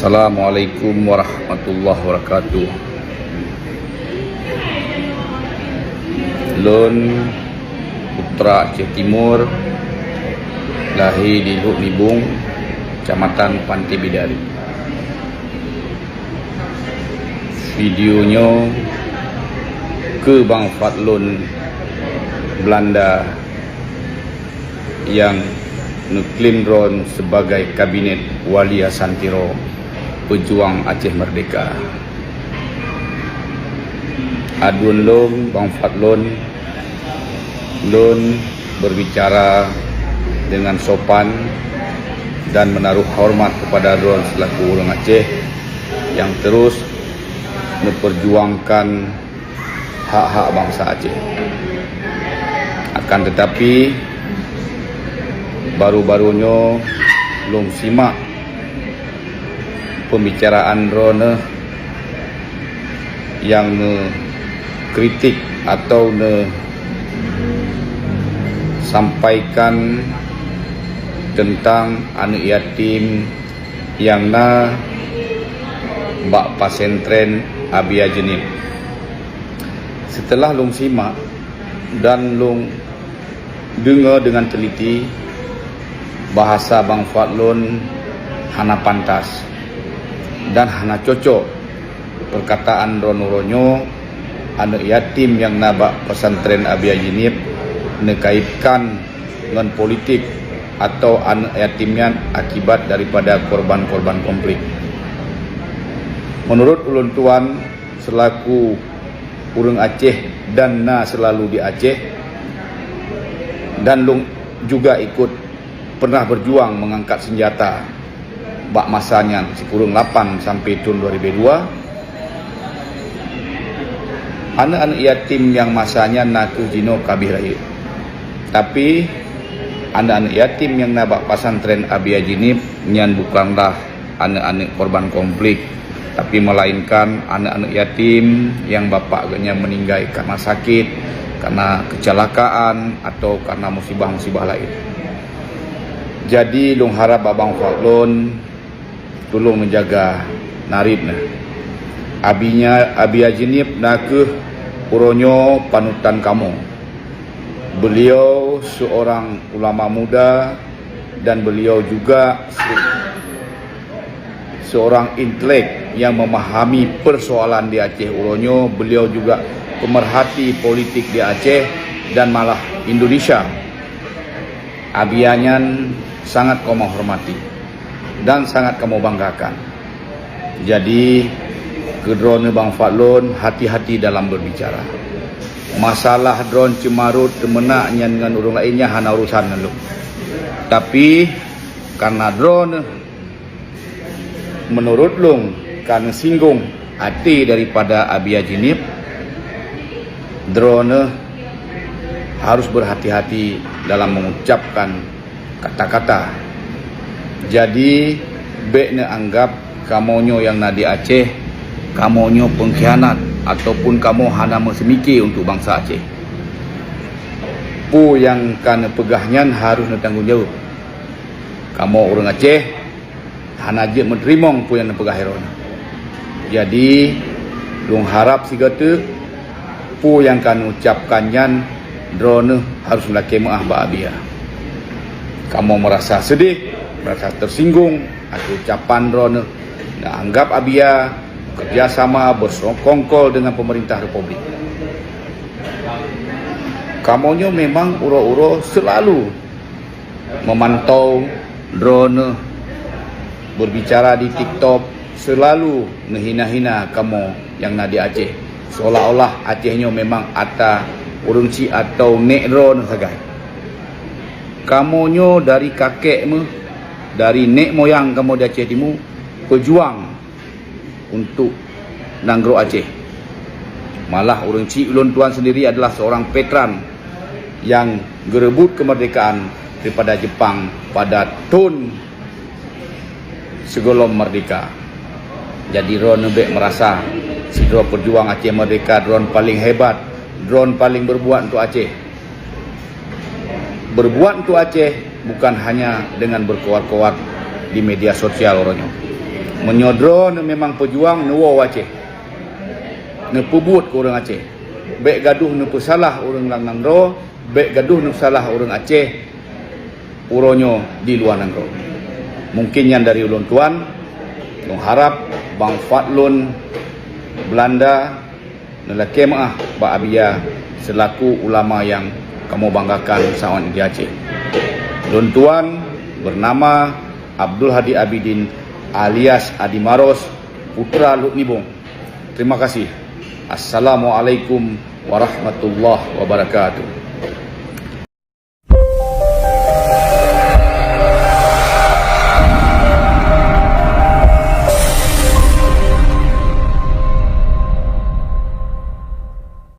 Assalamualaikum warahmatullahi wabarakatuh. Lon putra Aceh Timur, lahir di Luk Libung, Kecamatan Pantai Bidari. Videonya ke Bang Fadlun Belanda yang ngeklaim Ron sebagai kabinet Walia Santiro pejuang Aceh Merdeka. Aduan long Bang Fadlun berbicara dengan sopan dan menaruh hormat kepada Ron selaku orang Aceh yang terus memperjuangkan hak-hak bangsa Aceh. Akan tetapi baru-barunya belum simak pembicaraan Ron yang kritik atau sampaikan tentang anak yatim yang bak pasentren Abia Jenib. Setelah long simak dan long dengar dengan teliti, bahasa Bang Fadlun hana pantas dan hana cocok perkataan Ronyo anak yatim yang nabak pesantren Abia Jenib nekaitkan dengan politik atau anak yatimnya akibat daripada korban-korban konflik. Menurut ulun tuan selaku urang Aceh dan selalu di Aceh dan lung juga ikut pernah berjuang mengangkat senjata bak masanya sekurang 8 sampai tahun 2002. Anak-anak yatim yang masanya ke jino kabih lahir. Tapi anak-anak yatim yang nabak pesantren Abia Jenib nyan bukanlah anak-anak korban konflik, tapi melainkan anak-anak yatim yang bapaknya meninggal karena sakit, karena kecelakaan atau karena musibah-musibah lain. Jadi long harap Abang Fadlun tolong menjaga naridna. Abia Jenib ke uronyo panutan kamu. Beliau seorang ulama muda dan beliau juga seorang intelek yang memahami persoalan di Aceh uronyo. Beliau juga pemerhati politik di Aceh dan malah Indonesia. Abianyan sangat kamu hormati dan sangat kamu banggakan. Jadi kedrone Bang Fadlun hati-hati dalam berbicara. Masalah drone cemarut temenaknya dengan orang lainnya hana urusan lu. Tapi karena drone menurut lung karena singgung hati daripada Abia Jenib, drone harus berhati-hati dalam mengucapkan kata-kata. Jadi bekne anggap kamonyo yang di Aceh kamonyo pengkhianat ataupun kamu hana semiki untuk bangsa Aceh. Pu yang kan pegahnya harus tanggung jawab. Kamu orang Aceh hana je menerimong pu yang pegah heron. Jadi lung harap sigatu pu yang kan ucapkannya drone harus melaki maah ba Abia. Kamu merasa sedih, merasa tersinggung atau ucapan drone anggap Abia kerjasama bersekongkol dengan pemerintah Republik. Kamonyo memang uro-uro selalu memantau drone, berbicara di TikTok, selalu ngehina-hina kamu yang di Aceh. Seolah-olah Acehnya memang ata urungci atau nek drone sagai. Kamonyo dari kakekmu, dari nek moyang kamu di Aceh Timur, pejuang untuk Nanggro Aceh. Malah orang Cik Ulun Tuan sendiri adalah seorang veteran yang gerebut kemerdekaan daripada Jepang pada tahun sebelum merdeka. Jadi Ron Nebek merasa si drone perjuang Aceh Merdeka, drone paling hebat, drone paling berbuat untuk Aceh. Berbuat untuk Aceh bukan hanya dengan berkoar-koar di media sosial orangnya, Menyodro ne memang pejuang ne wo Aceh. Ne pubut ke orang Aceh. Baik gaduh ne pesalah orang lang nangro, baik gaduh ne salah orang Aceh. Uronyo di luar nangro. Mungkin yang dari ulun tuan, ulun harap Bang Fadlun Belanda nelake maah Pak Abia selaku ulama yang kamu banggakan sawan di Aceh. Ulun tuan bernama Abdul Hadi Abidin alias Adi Maros, putra Luk Nibong. Terima kasih. Assalamualaikum warahmatullahi wabarakatuh.